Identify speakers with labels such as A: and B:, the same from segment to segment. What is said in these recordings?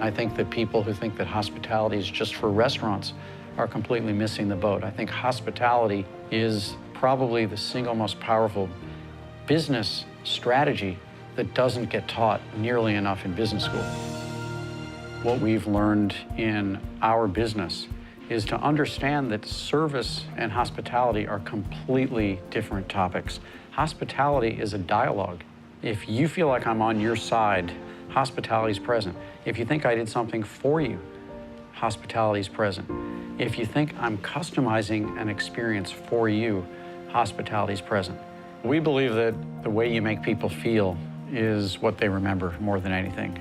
A: I think that people who think that hospitality is just for restaurants are completely missing the boat. I think hospitality is probably the single most powerful business strategy that doesn't get taught nearly enough in business school. What we've learned in our business is to understand that service and hospitality are completely different topics. Hospitality is a dialogue. If you feel like I'm on your side, hospitality is present. If you think I did something for you, hospitality is present. If you think I'm customizing an experience for you, hospitality is present. We believe that the way you make people feel is what they remember more than anything.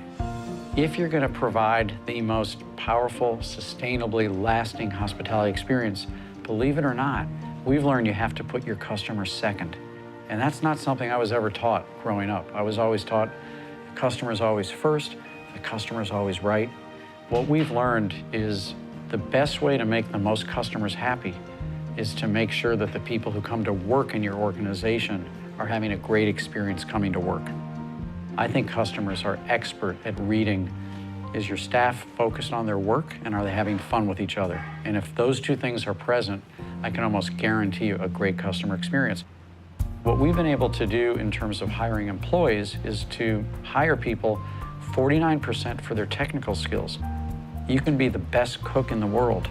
A: If you're going to provide the most powerful, sustainably lasting hospitality experience, believe it or not, we've learned you have to put your customers second. And that's not something I was ever taught growing up. I was always taught the customer's always first, the customer's always right. What we've learned is the best way to make the most customers happy is to make sure that the people who come to work in your organization are having a great experience coming to work. I think customers are expert at reading, is your staff focused on their work and are they having fun with each other? And if those two things are present, I can almost guarantee you a great customer experience. What we've been able to do in terms of hiring employees is to hire people 49% for their technical skills. You can be the best cook in the world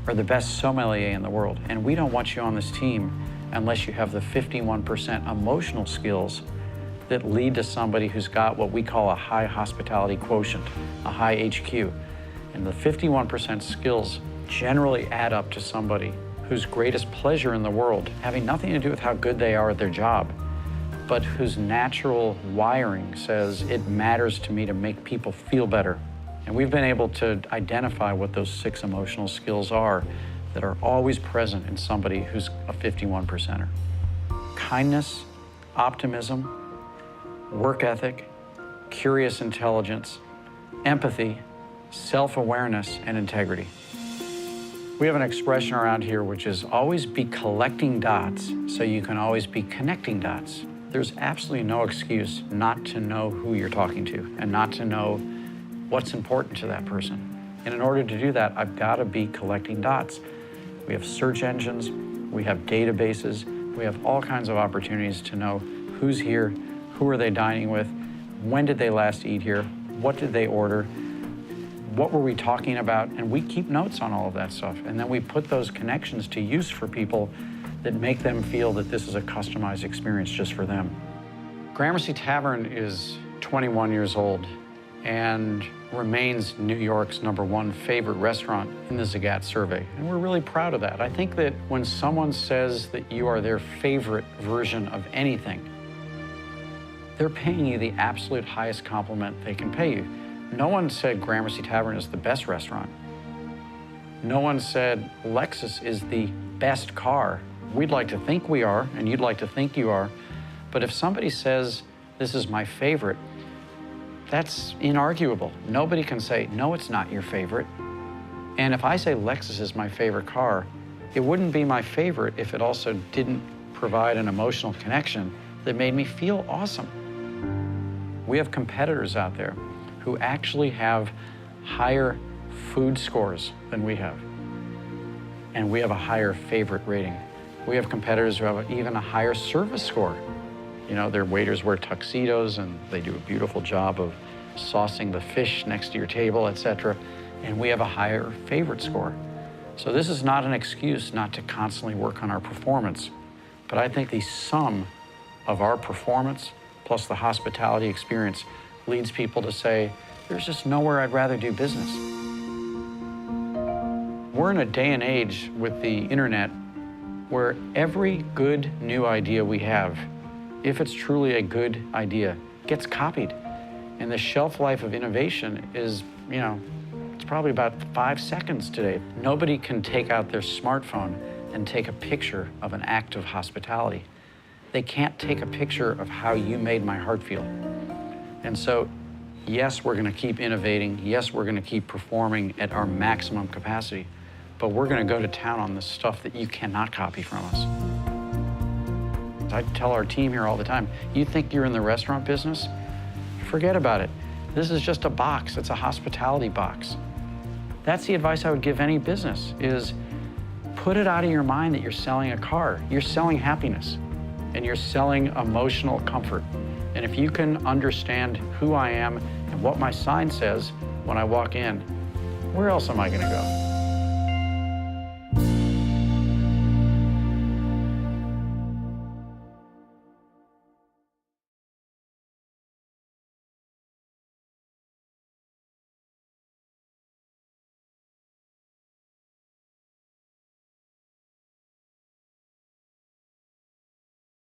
A: or the best sommelier in the world, and we don't want you on this team unless you have the 51% emotional skills that lead to somebody who's got what we call a high hospitality quotient, a high HQ. And the 51% skills generally add up to somebody whose greatest pleasure in the world, having nothing to do with how good they are at their job, but whose natural wiring says it matters to me to make people feel better. And we've been able to identify what those 6 emotional skills are that are always present in somebody who's a 51%er. Kindness, optimism, work ethic, curious intelligence, empathy, self-awareness, and integrity. We have an expression around here which is always be collecting dots so you can always be connecting dots. There's absolutely no excuse not to know who you're talking to and not to know what's important to that person. And in order to do that, I've got to be collecting dots. We have search engines, we have databases, we have all kinds of opportunities to know who's here, who are they dining with, when did they last eat here, what did they order, what were we talking about, and we keep notes on all of that stuff. And then we put those connections to use for people that make them feel that this is a customized experience just for them. Gramercy Tavern is 21 years old and remains New York's #1 favorite restaurant in the Zagat survey. And we're really proud of that. I think that when someone says that you are their favorite version of anything, they're paying you the absolute highest compliment they can pay you. No one said Gramercy Tavern is the best restaurant. No one said Lexus is the best car. We'd like to think we are, and you'd like to think you are. But if somebody says, this is my favorite, that's inarguable. Nobody can say, no, it's not your favorite. And if I say Lexus is my favorite car, it wouldn't be my favorite if it also didn't provide an emotional connection that made me feel awesome. We have competitors out there who actually have higher food scores than we have. And we have a higher favorite rating. We have competitors who have even a higher service score. You know, their waiters wear tuxedos and they do a beautiful job of saucing the fish next to your table, etc. And we have a higher favorite score. So this is not an excuse not to constantly work on our performance. But I think the sum of our performance plus the hospitality experience leads people to say, there's just nowhere I'd rather do business. We're in a day and age with the internet where every good new idea we have, if it's truly a good idea, gets copied. And the shelf life of innovation is, it's probably about 5 seconds today. Nobody can take out their smartphone and take a picture of an act of hospitality. They can't take a picture of how you made my heart feel. And so, yes, we're gonna keep innovating. Yes, we're gonna keep performing at our maximum capacity, but we're gonna go to town on the stuff that you cannot copy from us. I tell our team here all the time, you think you're in the restaurant business? Forget about it. This is just a box. It's a hospitality box. That's the advice I would give any business, is put it out of your mind that you're selling a car. You're selling happiness, and you're selling emotional comfort. And if you can understand who I am and what my sign says when I walk in, where else am I going to go?